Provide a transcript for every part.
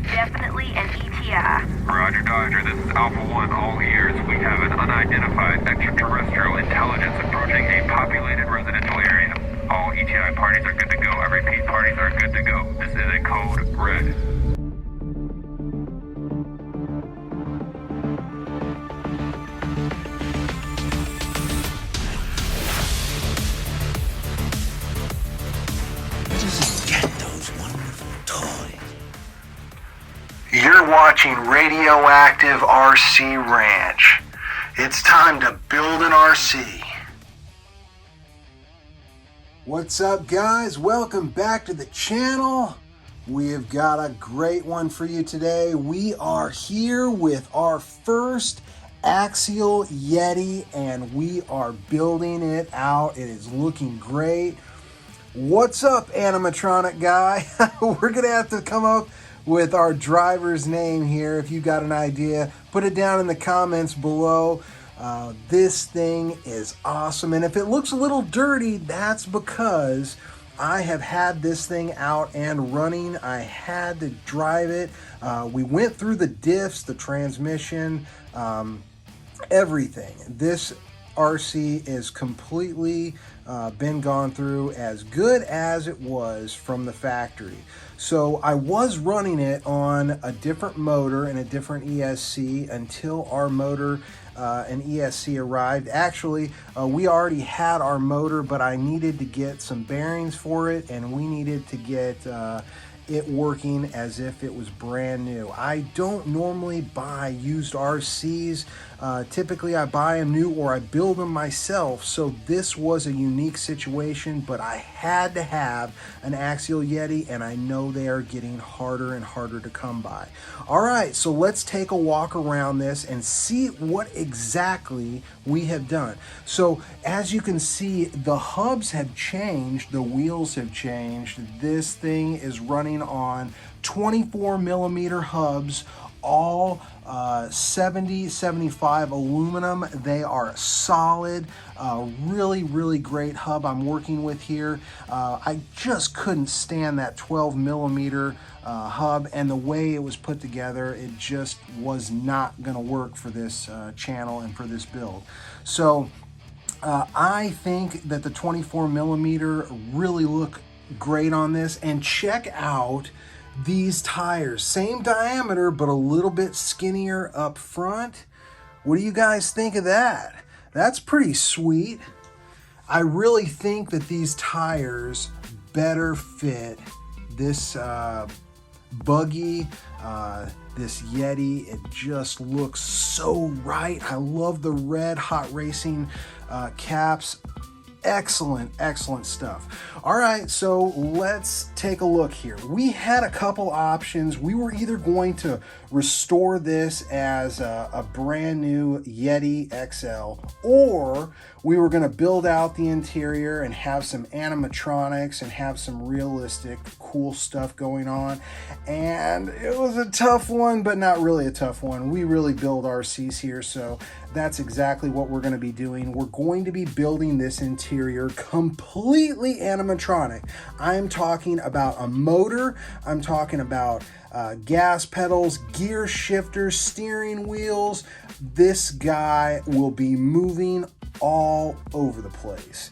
Definitely an ETI. Roger, Dodger. This is Alpha 1, all ears. We have an unidentified extraterrestrial intelligence approaching a populated residential area. All ETI parties are good to go. I repeat, parties are good to go. This is a code red. You're watching Radioactive RC Ranch. It's time to build an RC. What's up, guys? Welcome back to the channel. We have got a great one for you today. We are here with our first Axial Yeti, and we are building it out. It is looking great. What's up, Animatronic guy? We're gonna have to come up with our driver's name here. If you got an idea, put it down in the comments below. This thing is awesome, and if it looks a little dirty, that's because I have had this thing out and running. I had to drive it. We went through the diffs, the transmission, everything. This RC is completely been gone through as good as it was from the factory. So I was running it on a different motor and a different ESC until our motor and ESC arrived. Actually, we already had our motor, but I needed to get some bearings for it, and we needed to get it working as if it was brand new. I don't normally buy used RCs. Typically I buy them new or I build them myself, so this was a unique situation, but I had to have an Axial Yeti, and I know they are getting harder and harder to come by. All right, so let's take a walk around this and see what exactly we have done. So as you can see, the hubs have changed, the wheels have changed. This thing is running on 24 millimeter hubs, all 70-75 aluminum. They are solid, really great hub I'm working with here. I just couldn't stand that 12 millimeter hub, and the way it was put together, it just was not gonna work for this channel and for this build. So I think that the 24 millimeter really look great on this. And check out these tires, same diameter but a little bit skinnier up front. What do you guys think of that? That's pretty sweet. I really think that these tires better fit this buggy, this Yeti. It just looks so right. I love the red hot racing caps. Excellent stuff. All right, so let's take a look here. We had a couple options. We were either going to restore this as a brand new Yeti XL, or we were going to build out the interior and have some animatronics and have some realistic cool stuff going on. And it was a tough one, but not really a tough one. We really build RCs here, so that's exactly what we're going to be doing. We're going to be building this interior completely animatronic. I'm talking about a motor. I'm talking about gas pedals, gear shifters, steering wheels. This guy will be moving all over the place.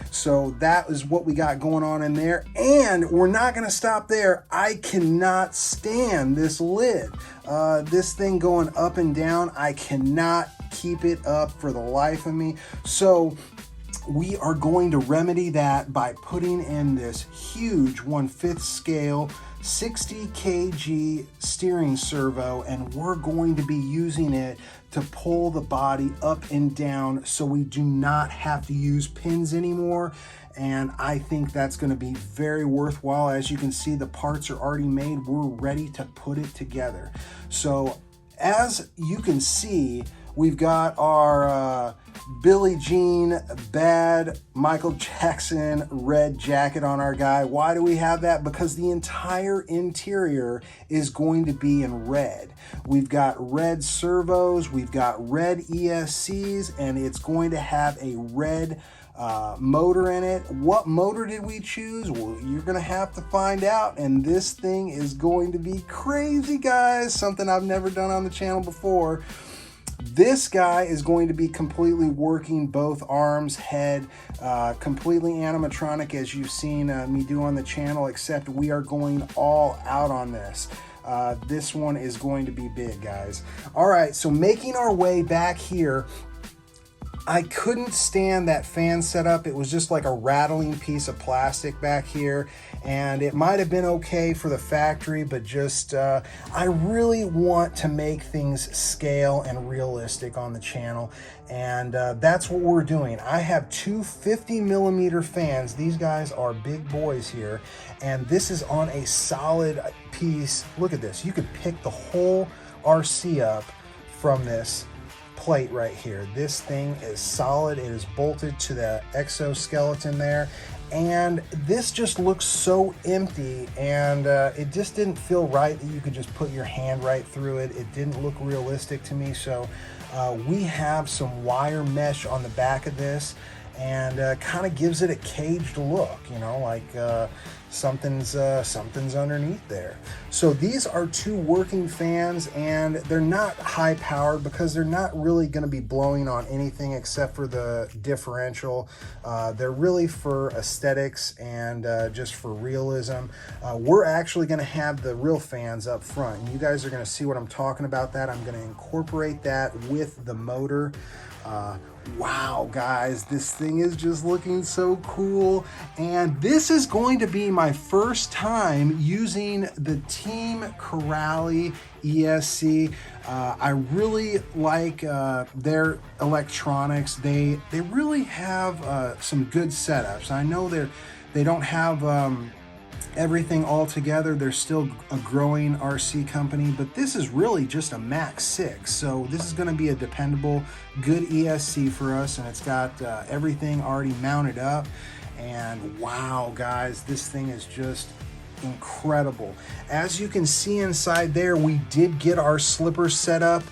So that is what we got going on in there. And we're not gonna stop there. I cannot stand this lid. This thing going up and down, I cannot keep it up for the life of me. So we are going to remedy that by putting in this huge 1/5 scale 60 kg steering servo, and we're going to be using it to pull the body up and down so we do not have to use pins anymore. And I think that's going to be very worthwhile. As you can see, the parts are already made. We're ready to put it together. So as you can see, we've got our Billie Jean bad Michael Jackson red jacket on our guy. Why do we have that? Because the entire interior is going to be in red. We've got red servos, we've got red ESCs, and it's going to have a red motor in it. What motor did we choose? Well, you're gonna have to find out, and this thing is going to be crazy, guys. Something I've never done on the channel before. This guy is going to be completely working both arms, head, completely animatronic, as you've seen me do on the channel, except we are going all out on this. This one is going to be big, guys. All right, so making our way back here, I couldn't stand that fan setup. It was just like a rattling piece of plastic back here, and it might have been okay for the factory, but just I really want to make things scale and realistic on the channel, and that's what we're doing. I have two 50mm fans. These guys are big boys here, and this is on a solid piece. Look at this. You could pick the whole RC up from this plate right here. This thing is solid. It is bolted to the exoskeleton there, and this just looks so empty, and it just didn't feel right that you could just put your hand right through it. It didn't look realistic to me, so we have some wire mesh on the back of this, and kind of gives it a caged look, you know, like something's underneath there. So these are two working fans, and they're not high powered because they're not really going to be blowing on anything except for the differential. They're really for aesthetics and just for realism. We're actually going to have the real fans up front, and you guys are going to see what I'm talking about. That I'm going to incorporate that with the motor. Wow, guys, this thing is just looking so cool, and this is going to be my first time using the Team Corrali ESC. I really like their electronics. They really have some good setups. I know they don't have everything all together. They're still a growing RC company, but this is really just a Max 6. So this is going to be a dependable, good ESC for us, and it's got everything already mounted up. And wow, guys, this thing is just incredible. As you can see inside there, we did get our slipper set up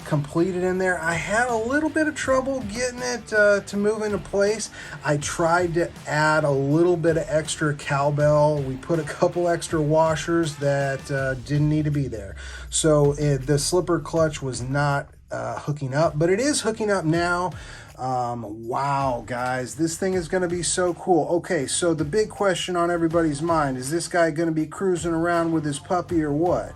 completed in there. I had a little bit of trouble getting it to move into place. I tried to add a little bit of extra cowbell. We put a couple extra washers that didn't need to be there. So the slipper clutch was not hooking up, but it is hooking up now. Wow, guys, this thing is going to be so cool. Okay, so the big question on everybody's mind, is this guy going to be cruising around with his puppy or what?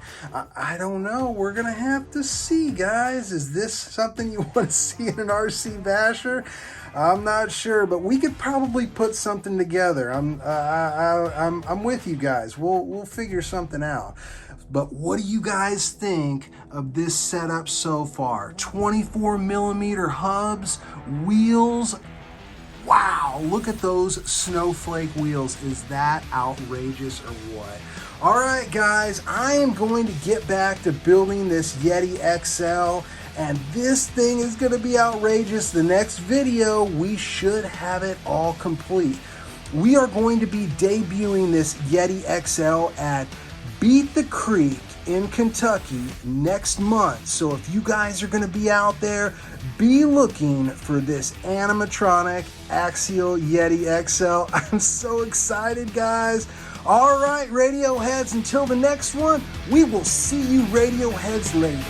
I don't know. We're going to have to see, guys. Is this something you want to see in an RC Basher? I'm not sure, but we could probably put something together. I'm with you guys. We'll figure something out. But what do you guys think of this setup so far? 24mm hubs, wheels. Wow, look at those snowflake wheels. Is that outrageous or what? All right, guys, I am going to get back to building this Yeti XL, and this thing is going to be outrageous. The next video, we should have it all complete. We are going to be debuting this Yeti XL at Beat the Creek in Kentucky next month. So if you guys are going to be out there, be looking for this animatronic Axial Yeti XL. I'm so excited, guys. All right, Radioheads, until the next one, we will see you Radioheads later.